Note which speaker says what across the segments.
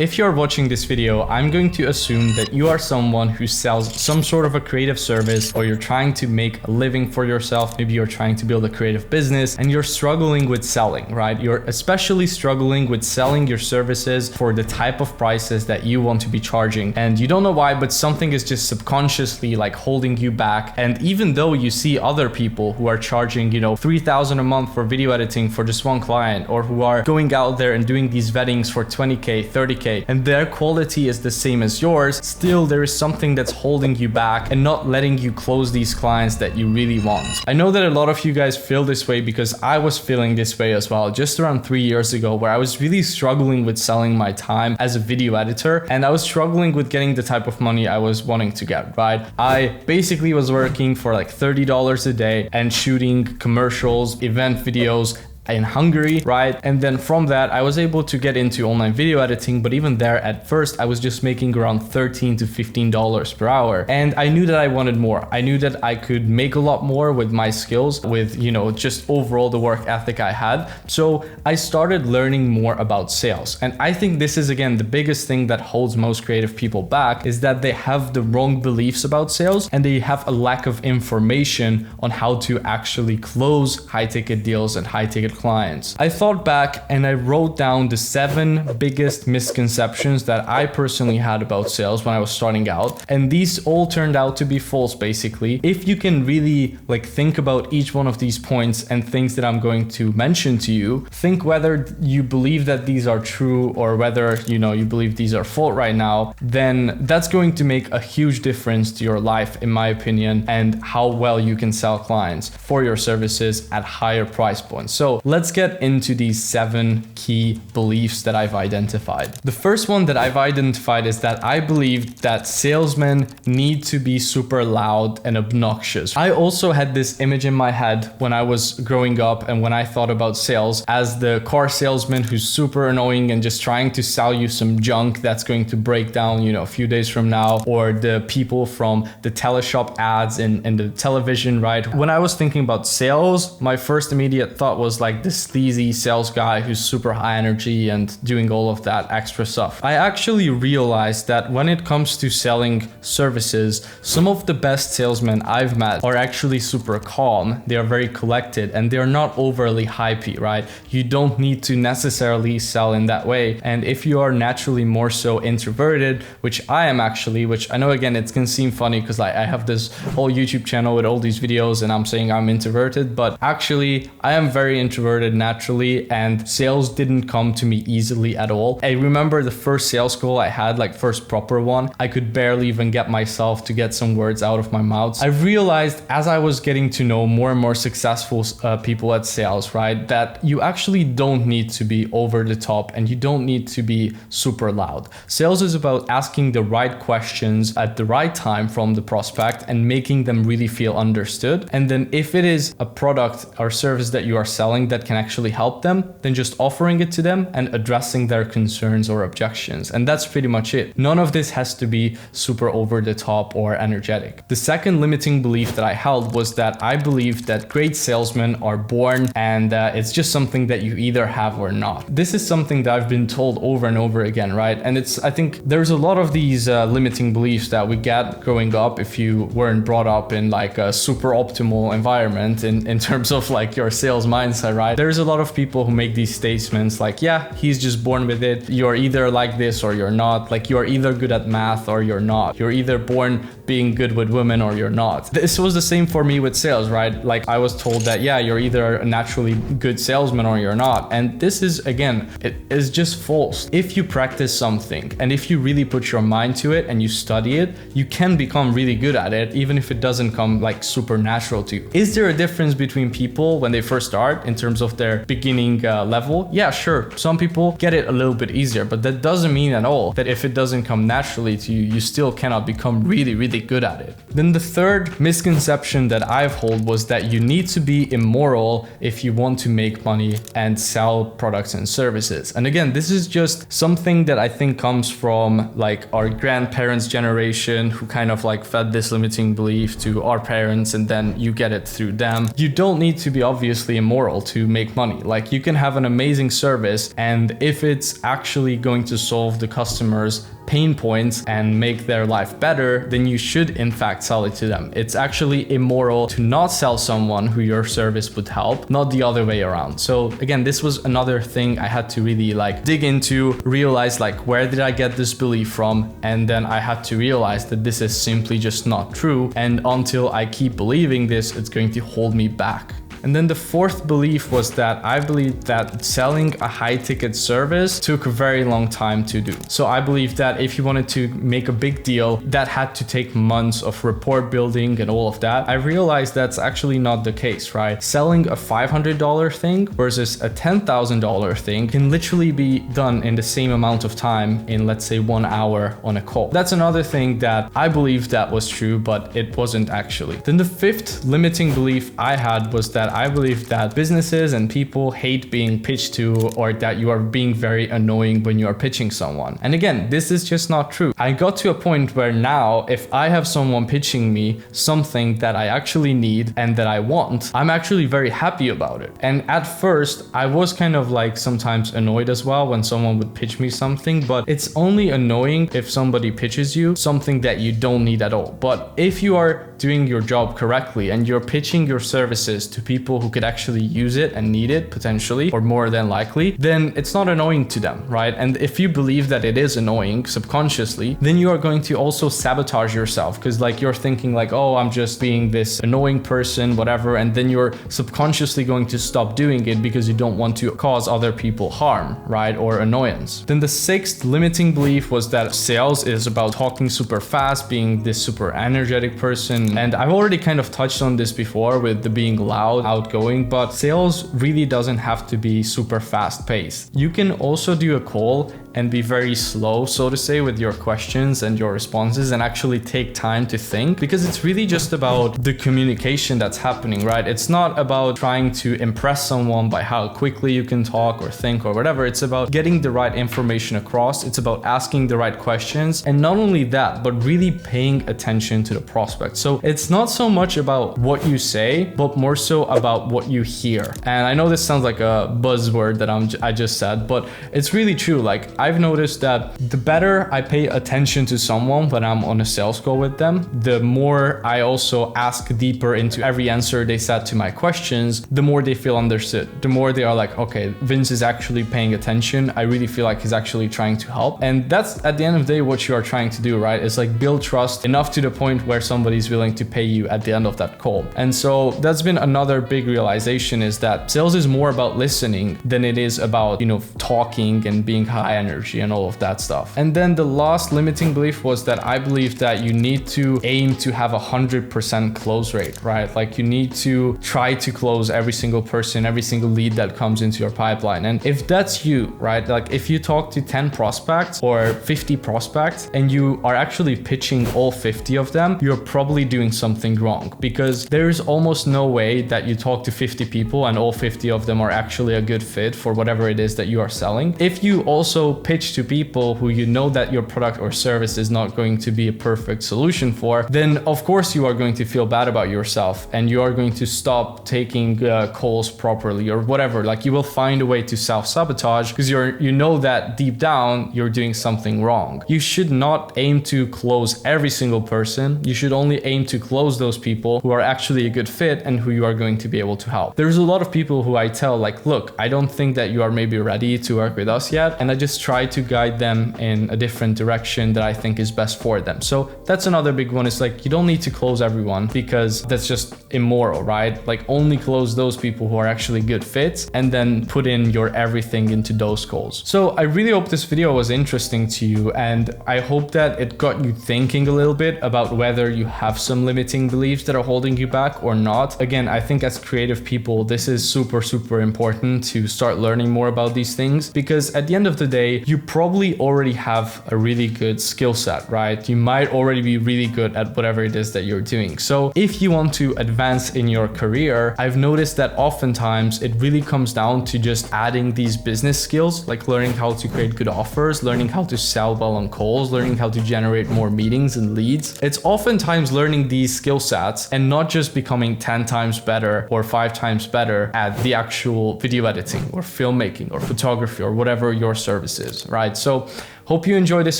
Speaker 1: if you're watching this video, I'm going to assume that you are someone who sells some sort of a creative service, or you're trying to make a living for yourself. Maybe you're trying to build a creative business and you're struggling with selling, right? You're especially struggling with selling your services for the type of prices that you want to be charging. And you don't know why, but something is just subconsciously like holding you back. And even though you see other people who are charging, $3,000 a month for video editing for just one client, or who are going out there and doing these weddings for 20K, 30K, and their quality is the same as yours, still there is something that's holding you back and not letting you close these clients that you really want. I know that a lot of you guys feel this way because I was feeling this way as well just around 3 years ago, where I was really struggling with selling my time as a video editor, and I was struggling with getting the type of money I was wanting to get, right? I basically was working for like $30 a day and shooting commercials, event videos in Hungary, right? And then from that, I was able to get into online video editing, but even there at first, I was just making around $13 to $15 per hour. And I knew that I wanted more. I knew that I could make a lot more with my skills, with, just overall the work ethic I had. So I started learning more about sales. And I think this is, again, the biggest thing that holds most creative people back, is that they have the wrong beliefs about sales and they have a lack of information on how to actually close high ticket deals and high ticket clients. I thought back and I wrote down the 7 biggest misconceptions that I personally had about sales when I was starting out. And these all turned out to be false, basically. If you can really think about each one of these points and things that I'm going to mention to you, think whether you believe that these are true or whether, you believe these are false right now, then that's going to make a huge difference to your life, in my opinion, and how well you can sell clients for your services at higher price points. So let's get into these 7 key beliefs that I've identified. The first one that I've identified is that I believe that salesmen need to be super loud and obnoxious. I also had this image in my head when I was growing up and when I thought about sales as the car salesman who's super annoying and just trying to sell you some junk that's going to break down, a few days from now, or the people from the teleshop ads and the television, right? When I was thinking about sales, my first immediate thought was like this sleazy sales guy who's super high energy and doing all of that extra stuff. I actually realized that when it comes to selling services, some of the best salesmen I've met are actually super calm. They are very collected and they're not overly hypey, right? You don't need to necessarily sell in that way. And if you are naturally more so introverted, which I am actually, which I know again, it can seem funny because I have this whole YouTube channel with all these videos and I'm saying I'm introverted, but actually I am very introverted naturally, and sales didn't come to me easily at all. I remember the first sales call I had, first proper one, I could barely even get myself to get some words out of my mouth. I realized as I was getting to know more and more successful people at sales, right, that you actually don't need to be over the top and you don't need to be super loud. Sales is about asking the right questions at the right time from the prospect and making them really feel understood. And then if it is a product or service that you are selling that can actually help them, then just offering it to them and addressing their concerns or objections. And that's pretty much it. None of this has to be super over the top or energetic. The second limiting belief that I held was that I believed that great salesmen are born and it's just something that you either have or not. This is something that I've been told over and over again, right? And I think there's a lot of these limiting beliefs that we get growing up if you weren't brought up in a super optimal environment in terms of your sales mindset, right? There's a lot of people who make these statements yeah, he's just born with it. You're either like this or you're not. You're either good at math or you're not. You're either born being good with women or you're not. This was the same for me with sales, right? I was told that, yeah, you're either a naturally good salesman or you're not. And this is, again, it is just false. If you practice something and if you really put your mind to it and you study it, you can become really good at it, even if it doesn't come super natural to you. Is there a difference between people when they first start in terms of their beginning level? Yeah, sure. Some people get it a little bit easier, but that doesn't mean at all that if it doesn't come naturally to you, you still cannot become really, really good at it. Then the third misconception that I've held was that you need to be immoral if you want to make money and sell products and services. And again, this is just something that I think comes from our grandparents' generation who kind of fed this limiting belief to our parents, and then you get it through them. You don't need to be obviously immoral to to make money. Like, you can have an amazing service, and if it's actually going to solve the customer's pain points and make their life better, then you should in fact sell it to them. It's actually immoral to not sell someone who your service would help, not the other way around. So again, this was another thing I had to really like dig into, realize like, where did I get this belief from? And then I had to realize that this is simply just not true. And until I keep believing this, it's going to hold me back. And then the fourth belief was that I believed that selling a high ticket service took a very long time to do. So I believed that if you wanted to make a big deal, that had to take months of rapport building and all of that. I realized that's actually not the case, right? Selling a $500 thing versus a $10,000 thing can literally be done in the same amount of time in, let's say, 1 hour on a call. That's another thing that I believed that was true, but it wasn't actually. Then the fifth limiting belief I had was that I believe that businesses and people hate being pitched to, or that you are being very annoying when you are pitching someone. And again, this is just not true. I got to a point where now, if I have someone pitching me something that I actually need and that I want, I'm actually very happy about it. And at first, I was kind of like sometimes annoyed as well when someone would pitch me something, but it's only annoying if somebody pitches you something that you don't need at all. But if you are doing your job correctly and you're pitching your services to people who could actually use it and need it potentially, or more than likely, then it's not annoying to them, right? And if you believe that it is annoying subconsciously, then you are going to also sabotage yourself, because like you're thinking like, oh, I'm just being this annoying person, whatever, and then you're subconsciously going to stop doing it because you don't want to cause other people harm, right? Or annoyance. Then the sixth limiting belief was that sales is about talking super fast, being this super energetic person. And I've already kind of touched on this before with the being loud, outgoing, but sales really doesn't have to be super fast paced. You can also do a call and be very slow, so to say, with your questions and your responses, and actually take time to think, because it's really just about the communication that's happening, right? It's not about trying to impress someone by how quickly you can talk or think or whatever. It's about getting the right information across. It's about asking the right questions, and not only that, but really paying attention to the prospect. So it's not so much about what you say, but more so about what you hear. And I know this sounds like a buzzword that I just said, but it's really true. Like, I've noticed that the better I pay attention to someone when I'm on a sales call with them, the more I also ask deeper into every answer they said to my questions, the more they feel understood. The more they are like, okay, Vince is actually paying attention. I really feel like he's actually trying to help. And that's at the end of the day what you are trying to do, right? It's like build trust enough to the point where somebody's willing to pay you at the end of that call. And so that's been another big realization, is that sales is more about listening than it is about, talking and being high energy and all of that stuff. And then the last limiting belief was that I believe that you need to aim to have 100% close rate, right? Like, you need to try to close every single person, every single lead that comes into your pipeline. And if that's you, right? Like, if you talk to 10 prospects or 50 prospects and you are actually pitching all 50 of them, you're probably doing something wrong, because there's almost no way that you talk to 50 people and all 50 of them are actually a good fit for whatever it is that you are selling. If you also pitch to people who you know that your product or service is not going to be a perfect solution for, then of course you are going to feel bad about yourself and you are going to stop taking calls properly or whatever. Like, you will find a way to self-sabotage because you know that deep down you're doing something wrong. You should not aim to close every single person. You should only aim to close those people who are actually a good fit and who you are going to be able to help. There's a lot of people who I tell, like, look, I don't think that you are maybe ready to work with us yet, and I just try to guide them in a different direction that I think is best for them. So that's another big one. It's like, you don't need to close everyone because that's just immoral, right? Like, only close those people who are actually good fits and then put in your everything into those calls. So I really hope this video was interesting to you, and I hope that it got you thinking a little bit about whether you have some limiting beliefs that are holding you back or not. Again, I think as creative people, this is super, super important to start learning more about these things, because at the end of the day, day, you probably already have a really good skill set, right? You might already be really good at whatever it is that you're doing. So if you want to advance in your career, I've noticed that oftentimes it really comes down to just adding these business skills, like learning how to create good offers, learning how to sell well on calls, learning how to generate more meetings and leads. It's oftentimes learning these skill sets and not just becoming 10 times better or 5 times better at the actual video editing or filmmaking or photography or whatever your service is, right? So hope you enjoyed this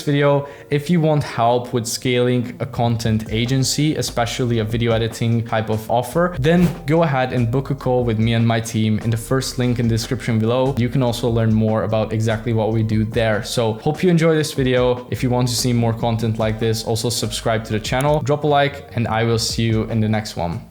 Speaker 1: video. If you want help with scaling a content agency, especially a video editing type of offer, then go ahead and book a call with me and my team in the first link in the description below. You can also learn more about exactly what we do there. So hope you enjoy this video. If you want to see more content like this, also subscribe to the channel, drop a like, and I will see you in the next one.